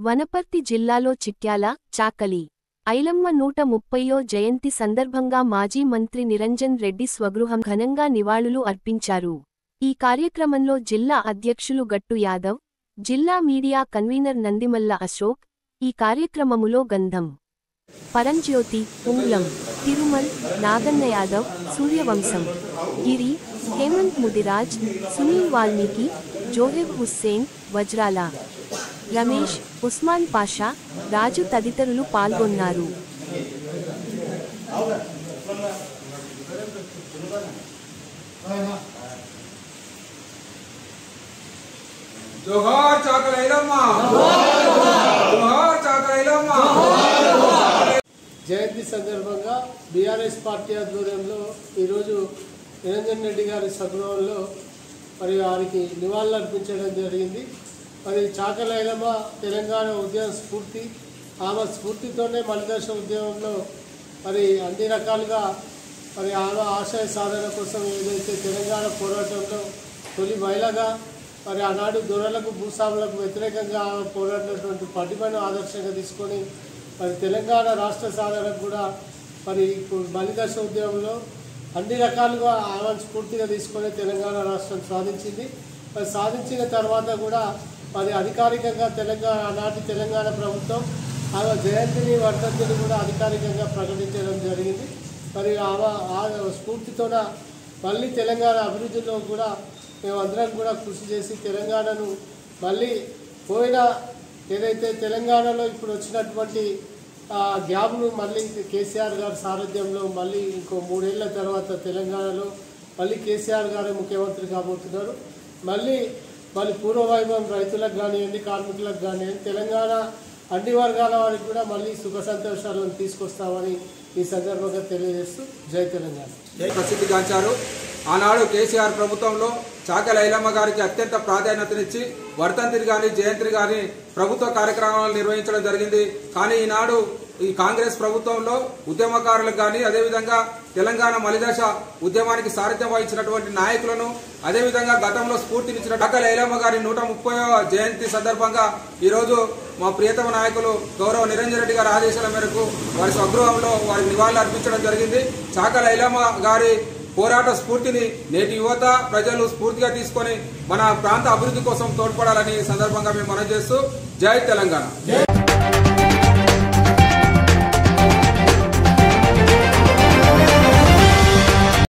వనపర్తి జిల్లాలో చిట్యాల, చాకలి, ఐలమ్మ 130వ జయంతి సందర్భంగా మాజీ మంత్రి నిరంజన్ రెడ్డి స్వగృహం ఘనంగా నివాళులు అర్పించారు. ఈ కార్యక్రమంలో జిల్లా అధ్యక్షులు గట్టు యాదవ్, జిల్లా మీడియా కన్వీనర్ నందిమల్ల అశోక్, ఈ కార్యక్రమములో గంధం పరంజ్యోతి, ఉంగ్లం, తిరుమల్, నాగన్న యాదవ్, సూర్యవంశం, గిరి, హేమంత్ ముదిరాజ్, సునీల్ వాల్మీకి, జోహెబ్ హుస్సేన్, వజ్రాల రమేష్, ఉస్మాన్ పాషా, రాజు తదితరులు పాల్గొన్నారు. జోహార్ చాకలి ఐలమ్మ, జోహార్ చాకలి ఐలమ్మ. జయంతి సందర్భంగా బీఆర్ఎస్ పార్టీ ఆధ్వర్యంలో ఈరోజు నిరంజన్ రెడ్డి గారి స్వగృహంలో మరి వారికి నివాళులు అర్పించడం జరిగింది. మరి చాకలి ఐలమ్మ తెలంగాణ ఉద్యమ స్ఫూర్తి, ఆమె స్ఫూర్తితోనే మలిదశ ఉద్యమంలో మరి అన్ని రకాలుగా మరి ఆమె ఆశయ సాధన కోసం ఏదైతే తెలంగాణ పోరాటంలో తొలి మహిళగా మరి ఆనాడు దొరలకు భూస్వాములకు వ్యతిరేకంగా ఆమె పోరాడినటువంటి పటిమను ఆదర్శంగా తీసుకొని మరి తెలంగాణ రాష్ట్ర సాధనకు కూడా మరి ఇప్పుడు మలిదశ ఉద్యమంలో అన్ని రకాలుగా ఆమె స్ఫూర్తిగా తీసుకొని తెలంగాణ రాష్ట్రం సాధించింది. మరి సాధించిన తర్వాత కూడా మరి అధికారికంగా ఆనాటి తెలంగాణ ప్రభుత్వం ఆమె జయంతిని వర్ధంతిని కూడా అధికారికంగా ప్రకటించడం జరిగింది. మరి ఆమె స్ఫూర్తితోన మళ్ళీ తెలంగాణ అభివృద్ధిలో కూడా మేమందరం కూడా కృషి చేసి తెలంగాణను మళ్ళీ పోయిన ఏదైతే తెలంగాణలో ఇప్పుడు వచ్చినటువంటి గ్యాప్ను మళ్ళీ కేసీఆర్ గారి సారథ్యంలో మళ్ళీ ఇంకో 3 ఏళ్ల తర్వాత తెలంగాణలో మళ్ళీ కేసీఆర్ గారే ముఖ్యమంత్రి కాబోతున్నారు. మళ్ళీ పూర్వవైభవం రైతులకు కానివ్వండి, కార్మికులకు కానివ్వండి, తెలంగాణ అన్ని వర్గాల వారికి కూడా మళ్ళీ సుఖ సంతోషాలను తీసుకొస్తామని ఈ సందర్భంగా తెలియజేస్తూ జై తెలంగాణ. ప్రసిద్ధిగాంచారు. ఆనాడు కేసీఆర్ ప్రభుత్వంలో చాకలి ఐలమ్మ గారికి అత్యంత ప్రాధాన్యతనిచ్చి వర్ధంతిని కానీ జయంతిని కానీ ప్రభుత్వ కార్యక్రమాలు నిర్వహించడం జరిగింది. కానీ ఈనాడు ఈ కాంగ్రెస్ ప్రభుత్వంలో ఉద్యమకారులకు కానీ అదేవిధంగా తెలంగాణ మలిదశ ఉద్యమానికి సారథ్యం వహించినటువంటి నాయకులను అదేవిధంగా గతంలో స్ఫూర్తినిచ్చిన చాకలి ఐలమ్మ గారి 130వ జయంతి సందర్భంగా ఈరోజు మా ప్రియతమ నాయకులు గౌరవ నిరంజన్ రెడ్డి గారి ఆదేశాల మేరకు వారి స్వగృహంలో వారికి నివాళులు అర్పించడం జరిగింది. చాకలి ఐలమ్మ గారి పోరాట స్ఫూర్తిని నేటి యువత ప్రజలు స్ఫూర్తిగా తీసుకొని మన ప్రాంత అభివృద్ధి కోసం తోడ్పడాలని సందర్భంగా మేము మనవి చేస్తూ జై తెలంగాణ.